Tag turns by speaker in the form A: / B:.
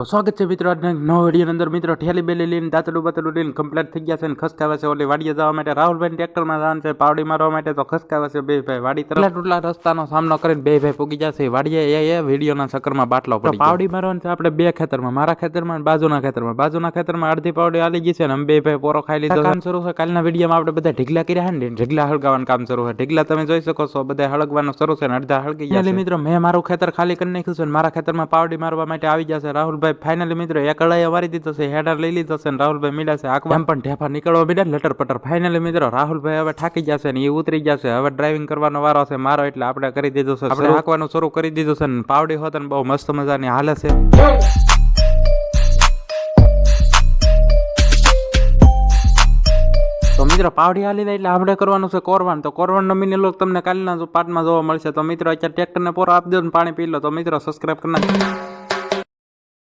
A: સ્વાગત છે મિત્રો આજના નવા વિડીયોની અંદર મિત્રો ઠેલી બેલી લઈને દાંતડું બાતડું લઈને કમ્પ્લીટ થઈ ગયા છે અને ખસકાવે છે ઓલી વાડીએ જવા માટે રાહુલભાઈ ટ્રેક્ટરમાં જવાનું છે પાવડી મારવા માટે તો ખસકાવે છે બે ભાઈ વાડી તરફ ટૂટલા રસ્તાનો સામનો કરીને બે ભાઈ પૂગી જશે વાડીએ એ વિડીયોના ચક્કરમાં બાટલો પડી પાવડી મારવાનું છે આપણે બે ખેતરમાં મારા ખેતરમાં અને બાજુના ખેતરમાં અડધી પાવડી આલી ગઈ છે અને અમે બે ભાઈ પોરો ખાઈ લીધો કામ શરૂ છે કાલના વિડીયોમાં આપણે બધા ઢીગલા કર્યા ને ઢીગલા હળગાવાનું કામ શરૂ છે ઢીગલા તમે જોઈ શકો છો બધા હળગવાનું શરૂ છે ને અડધા હળગી ગયા મિત્રો મેં મારું ખેતર ખાલી કરી નાખ્યું છે અને મારા ખેતરમાં પાવડી મારવા માટે આવી જશે રાહુલભાઈ ફાઇનલી મિત્રો એક કડાઈ વારી દીધો છે હેડર લઈ લીધો છે રાહુલભાઈ મીડા છે આખવા એમ પણ ઢેફા નીકળવા મીડા લટર પટર ફાઇનલી મિત્રો રાહુલભાઈ હવે થાકી જશે ને એ ઉતરી જશે હવે ડ્રાઇવિંગ કરવાનો વારો છે મારો એટલે આપણે કરી દીધું છે આપણે હાંકવાનું શરૂ કરી દીધું છે ને પાવડી હોત ને બહુ મસ્ત મજાની હાલે છે તો મિત્રો પાવડી હાલી જાય એટલે આપણે કરવાનું છે કોરવાન તો કોરવાનનો મિની લોક તમને કાલના પાર્ટમાં જોવા મળશે તો મિત્રો અત્યારે ટ્રેક્ટરને પોરો આપી દો ને પાણી પી લો તો મિત્રો સબસ્ક્રાઇબ કરી નાખો